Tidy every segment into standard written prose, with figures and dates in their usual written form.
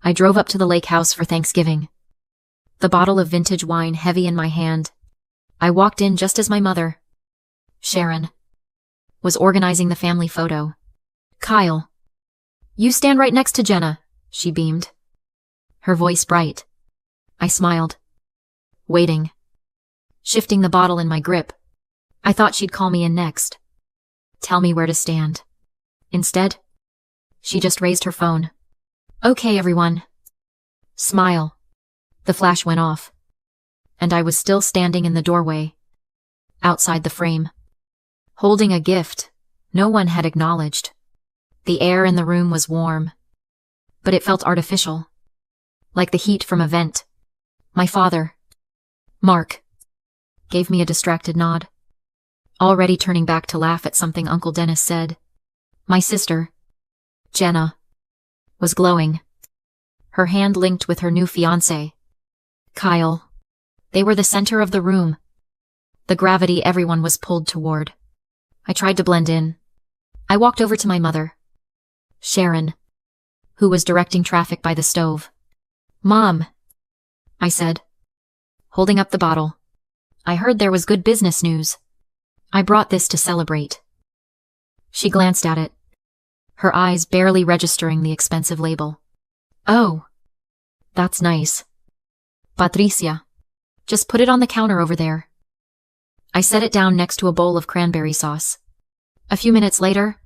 I drove up to the lake house for Thanksgiving. The bottle of vintage wine heavy in my hand. I walked in just as my mother, Sharon, was organizing the family photo. "Kyle, you stand right next to Jenna," she beamed, her voice bright. I smiled, waiting, shifting the bottle in my grip. I thought she'd call me in next, tell me where to stand. Instead, she just raised her phone. "Okay, everyone. Smile." The flash went off, and I was still standing in the doorway, outside the frame, holding a gift no one had acknowledged. The air in the room was warm, but it felt artificial, like the heat from a vent. My father, Mark, gave me a distracted nod, already turning back to laugh at something Uncle Dennis said. My sister, Jenna, was glowing, her hand linked with her new fiancé, Kyle. They were the center of the room, the gravity everyone was pulled toward. I tried to blend in. I walked over to my mother, Sharon, who was directing traffic by the stove. "Mom," I said, holding up the bottle. "I heard there was good business news. I brought this to celebrate." She glanced at it, her eyes barely registering the expensive label. "Oh, that's nice. Patricia, just put it on the counter over there." I set it down next to a bowl of cranberry sauce. A few minutes later,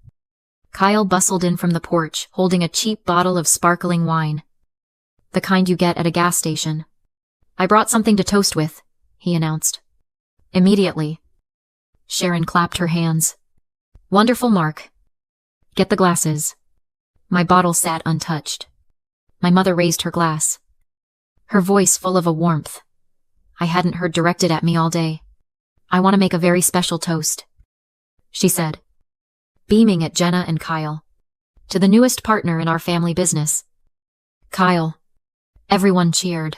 Kyle bustled in from the porch holding a cheap bottle of sparkling wine, the kind you get at a gas station. "I brought something to toast with," he announced. Immediately, Sharon clapped her hands. "Wonderful, Mark. Get the glasses." My bottle sat untouched. My mother raised her glass, her voice full of a warmth I hadn't heard directed at me all day. "I want to make a very special toast," she said, beaming at Jenna and Kyle, "to the newest partner in our family business." "Kyle." Everyone cheered.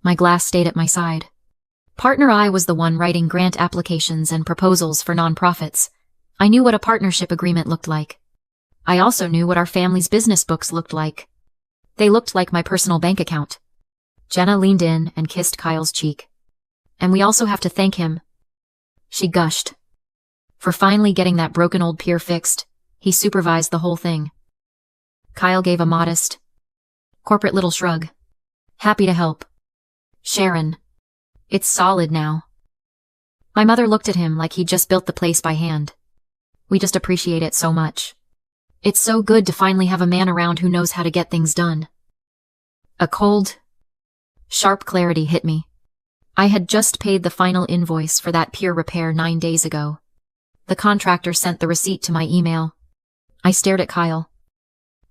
My glass stayed at my side. Partner I was the one writing grant applications and proposals for nonprofits. I knew what a partnership agreement looked like. I also knew what our family's business books looked like. They looked like my personal bank account. Jenna leaned in and kissed Kyle's cheek. "And we also have to thank him," she gushed, "for finally getting that broken old pier fixed. He supervised the whole thing." Kyle gave a modest, corporate little shrug. "Happy to help, Sharon. It's solid now." My mother looked at him like he'd just built the place by hand. "We just appreciate it so much. It's so good to finally have a man around who knows how to get things done." A cold, sharp clarity hit me. I had just paid the final invoice for that pier repair 9 days ago. The contractor sent the receipt to my email. I stared at Kyle,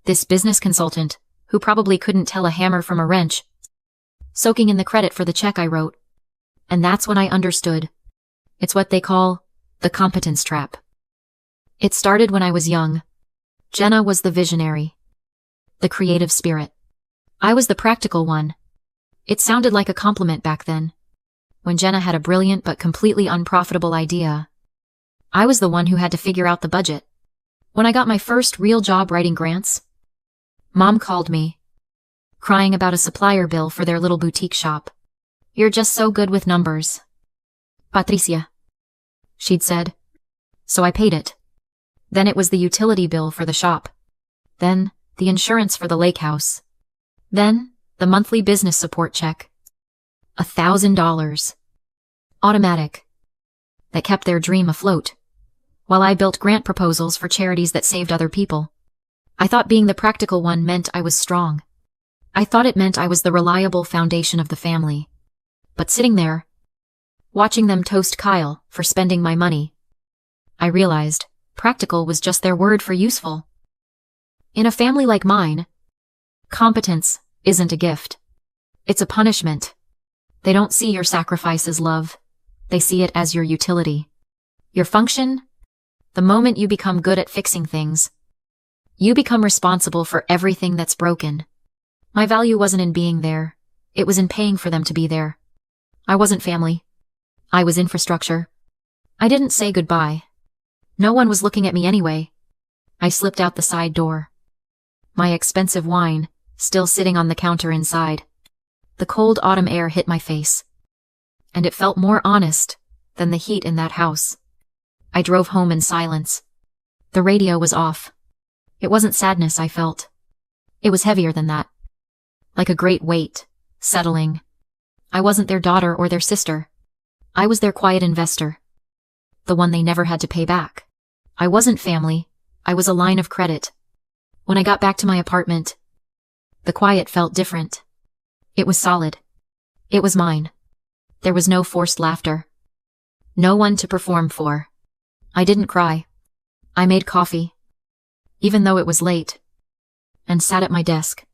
this business consultant, who probably couldn't tell a hammer from a wrench, soaking in the credit for the check I wrote. And that's when I understood. It's what they call the competence trap. It started when I was young. Jenna was the visionary, the creative spirit. I was the practical one. It sounded like a compliment back then. When Jenna had a brilliant but completely unprofitable idea, I was the one who had to figure out the budget. When I got my first real job writing grants, Mom called me, crying about a supplier bill for their little boutique shop. "You're just so good with numbers, Patricia," she'd said. So I paid it. Then it was the utility bill for the shop. Then the insurance for the lake house. Then the monthly business support check. $1,000. Automatic. That kept their dream afloat, while I built grant proposals for charities that saved other people. I thought being the practical one meant I was strong. I thought it meant I was the reliable foundation of the family. But sitting there, watching them toast Kyle for spending my money, I realized practical was just their word for useful. In a family like mine, competence isn't a gift. It's a punishment. They don't see your sacrifice as love. They see it as your utility. Your function? The moment you become good at fixing things, you become responsible for everything that's broken. My value wasn't in being there. It was in paying for them to be there. I wasn't family. I was infrastructure. I didn't say goodbye. No one was looking at me anyway. I slipped out the side door, my expensive wine still sitting on the counter inside. The cold autumn air hit my face, and it felt more honest than the heat in that house. I drove home in silence. The radio was off. It wasn't sadness I felt. It was heavier than that. Like a great weight, settling. I wasn't their daughter or their sister. I was their quiet investor. The one they never had to pay back. I wasn't family. I was a line of credit. When I got back to my apartment, the quiet felt different. It was solid. It was mine. There was no forced laughter. No one to perform for. I didn't cry. I made coffee, even though it was late, and sat at my desk.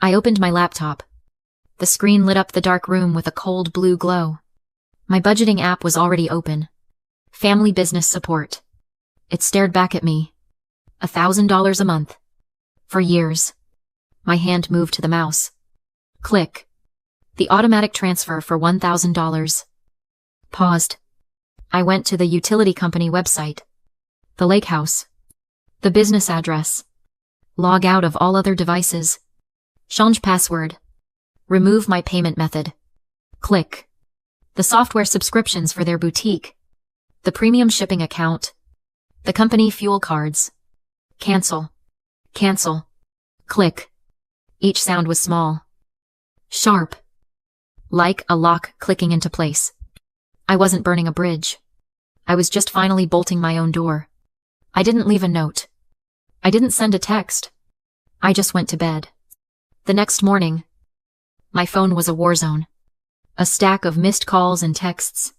I opened my laptop. The screen lit up the dark room with a cold blue glow. My budgeting app was already open. Family business support. It stared back at me. $1,000 a month. For years. My hand moved to the mouse. Click. The automatic transfer for $1,000. Paused. I went to the utility company website. The lake house. The business address. Log out of all other devices. Change password. Remove my payment method. Click. The software subscriptions for their boutique. The premium shipping account. The company fuel cards. Cancel. Cancel. Click. Each sound was small. Sharp. Like a lock clicking into place. I wasn't burning a bridge. I was just finally bolting my own door. I didn't leave a note. I didn't send a text. I just went to bed. The next morning, my phone was a war zone. A stack of missed calls and texts.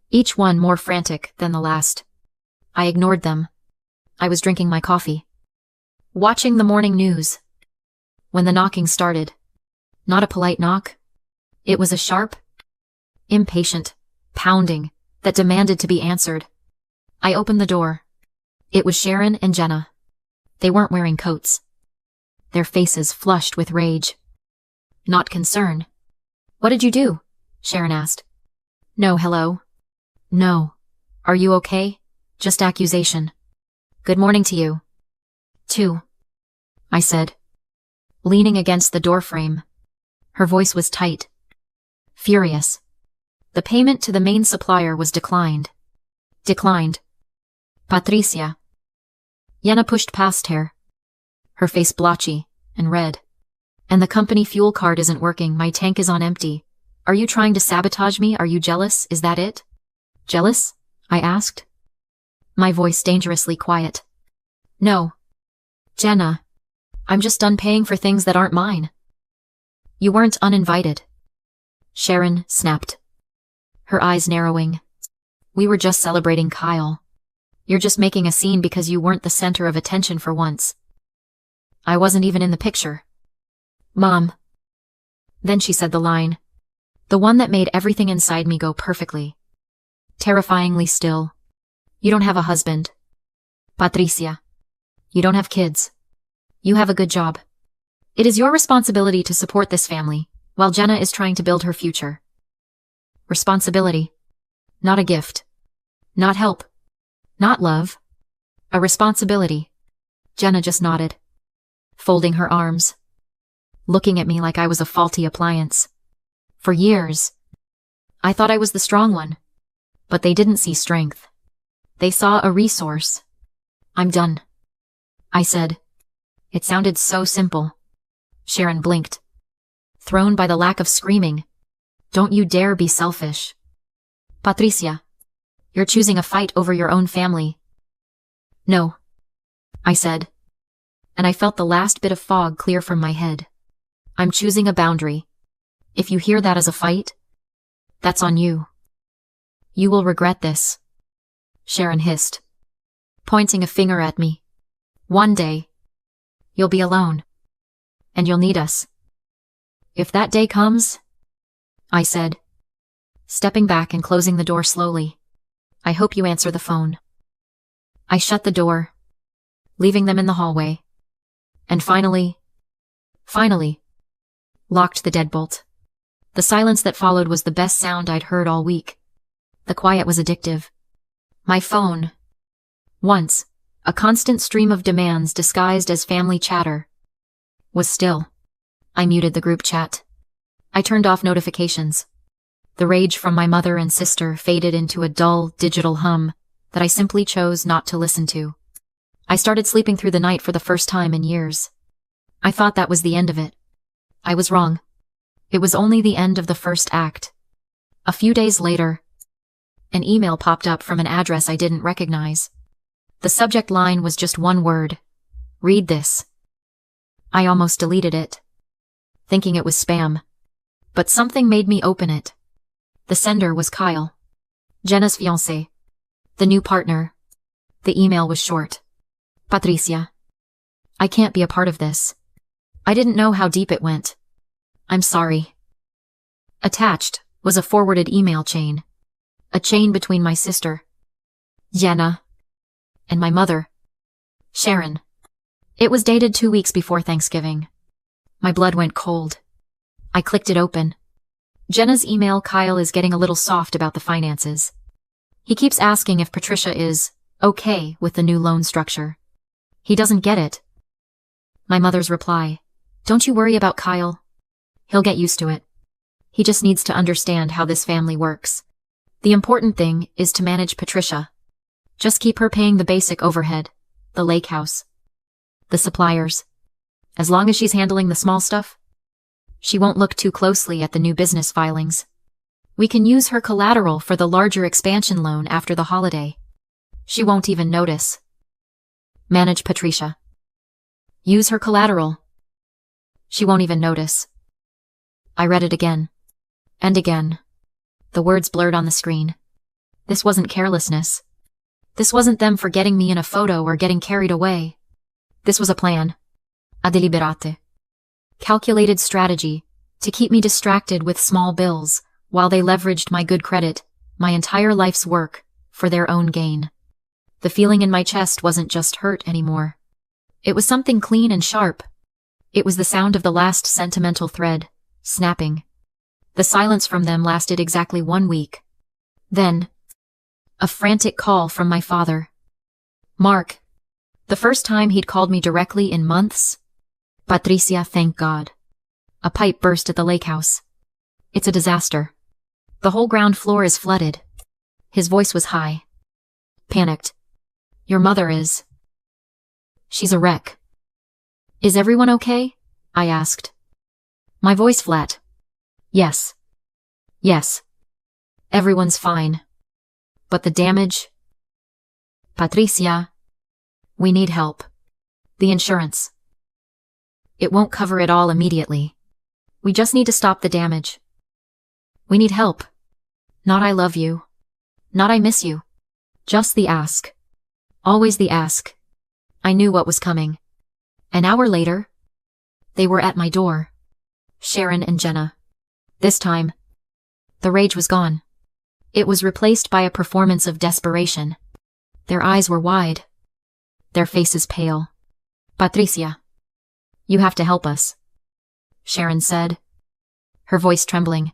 Each one more frantic than the last. I ignored them. I was drinking my coffee. Watching the morning news. When the knocking started. Not a polite knock. It was a sharp, impatient pounding that demanded to be answered. I opened the door. It was Sharon and Jenna. They weren't wearing coats. Their faces flushed with rage. Not concern. What did you do? Sharon asked. No, hello. No. Are you okay? Just accusation. Good morning to you. Too. I said, leaning against the doorframe. Her voice was tight. Furious. The payment to the main supplier was declined. Declined. Patricia. Jenna pushed past her. Her face blotchy and red. And the company fuel card isn't working. My tank is on empty. Are you trying to sabotage me? Are you jealous? Is that it? Jealous? I asked. My voice dangerously quiet. No. Jenna. I'm just done paying for things that aren't mine. You weren't uninvited. Sharon snapped. Her eyes narrowing. We were just celebrating Kyle. You're just making a scene because you weren't the center of attention for once. I wasn't even in the picture. Mom. Then she said the line. The one that made everything inside me go perfectly. Terrifyingly still. You don't have a husband. Patricia. You don't have kids. You have a good job. It is your responsibility to support this family, while Jenna is trying to build her future. Responsibility. Not a gift. Not help. Not love. A responsibility. Jenna just nodded, folding her arms, looking at me like I was a faulty appliance. For years, I thought I was the strong one, but they didn't see strength. They saw a resource. I'm done. I said. It sounded so simple. Sharon blinked, thrown by the lack of screaming. Don't you dare be selfish. Patricia, you're choosing a fight over your own family. No, I said, and I felt the last bit of fog clear from my head. I'm choosing a boundary. If you hear that as a fight, that's on you. You will regret this, Sharon hissed, pointing a finger at me. One day, you'll be alone, and you'll need us. If that day comes, I said, stepping back and closing the door slowly, I hope you answer the phone. I shut the door, leaving them in the hallway, and finally, locked the deadbolt. The silence that followed was the best sound I'd heard all week. The quiet was addictive. My phone, once a constant stream of demands disguised as family chatter, was still. I muted the group chat. I turned off notifications. The rage from my mother and sister faded into a dull, digital hum that I simply chose not to listen to. I started sleeping through the night for the first time in years. I thought that was the end of it. I was wrong. It was only the end of the first act. A few days later, an email popped up from an address I didn't recognize. The subject line was just one word. Read this. I almost deleted it, thinking it was spam. But something made me open it. The sender was Kyle, Jenna's fiancé, the new partner. The email was short. Patricia. I can't be a part of this. I didn't know how deep it went. I'm sorry. Attached was a forwarded email chain. A chain between my sister, Jenna, and my mother, Sharon. It was dated 2 weeks before Thanksgiving. My blood went cold. I clicked it open. Jenna's email. Kyle is getting a little soft about the finances. He keeps asking if Patricia is okay with the new loan structure. He doesn't get it. My mother's reply. Don't you worry about Kyle. He'll get used to it. He just needs to understand how this family works. The important thing is to manage Patricia. Just keep her paying the basic overhead, the lake house, the suppliers. As long as she's handling the small stuff, she won't look too closely at the new business filings. We can use her collateral for the larger expansion loan after the holiday. She won't even notice. Manage Patricia. Use her collateral. She won't even notice. I read it again. And again. The words blurred on the screen. This wasn't carelessness. This wasn't them forgetting me in a photo or getting carried away. This was a plan. A deliberate. Calculated strategy to keep me distracted with small bills while they leveraged my good credit, my entire life's work, for their own gain. The feeling in my chest wasn't just hurt anymore. It was something clean and sharp. It was the sound of the last sentimental thread, snapping. The silence from them lasted exactly 1 week. Then, a frantic call from my father. Mark. The first time he'd called me directly in months. Patricia, thank God. A pipe burst at the lake house. It's a disaster. The whole ground floor is flooded. His voice was high. Panicked. Your mother is. She's a wreck. Is everyone okay? I asked. My voice flat. Yes. Yes. Everyone's fine. But the damage? Patricia. We need help. The insurance. It won't cover it all immediately. We just need to stop the damage. We need help. Not I love you. Not I miss you. Just the ask. Always the ask. I knew what was coming. An hour later, they were at my door. Sharon and Jenna. This time, the rage was gone. It was replaced by a performance of desperation. Their eyes were wide. Their faces pale. Patricia. You have to help us, Sharon said, her voice trembling.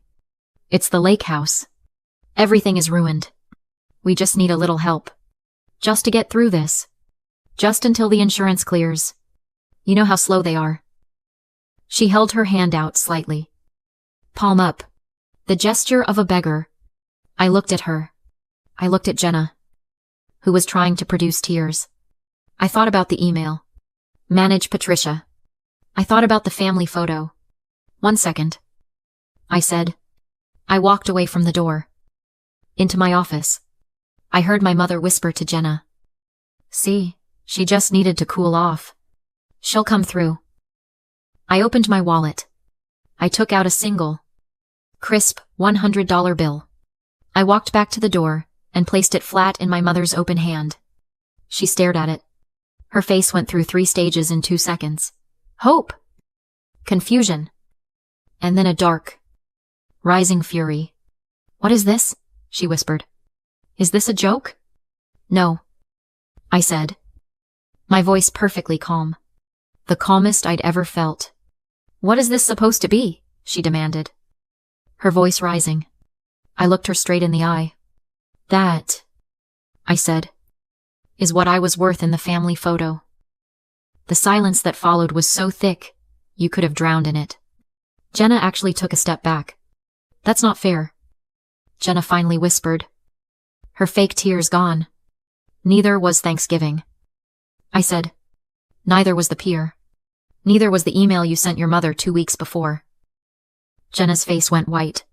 It's the lake house. Everything is ruined. We just need a little help. Just to get through this. Just until the insurance clears. You know how slow they are. She held her hand out slightly. Palm up. The gesture of a beggar. I looked at her. I looked at Jenna, who was trying to produce tears. I thought about the email. Manage Patricia. I thought about the family photo. 1 second. I said. I walked away from the door. Into my office. I heard my mother whisper to Jenna. See, she just needed to cool off. She'll come through. I opened my wallet. I took out a single, crisp $100 bill. I walked back to the door and placed it flat in my mother's open hand. She stared at it. Her face went through 3 stages in 2 seconds. Hope. Confusion. And then a dark, rising fury. What is this? She whispered. Is this a joke? No, I said. My voice perfectly calm. The calmest I'd ever felt. What is this supposed to be? She demanded. Her voice rising. I looked her straight in the eye. That, I said, is what I was worth in the family photo. The silence that followed was so thick, you could have drowned in it. Jenna actually took a step back. That's not fair. Jenna finally whispered. Her fake tears gone. Neither was Thanksgiving. I said. Neither was the pier. Neither was the email you sent your mother 2 weeks before. Jenna's face went white.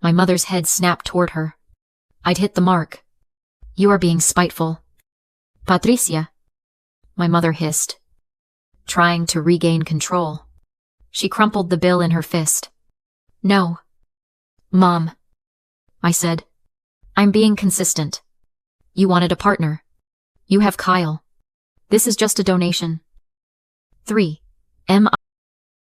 My mother's head snapped toward her. I'd hit the mark. You are being spiteful. Patricia. My mother hissed, trying to regain control. She crumpled the bill in her fist. No. Mom. I said. I'm being consistent. You wanted a partner. You have Kyle. This is just a donation. 3. M.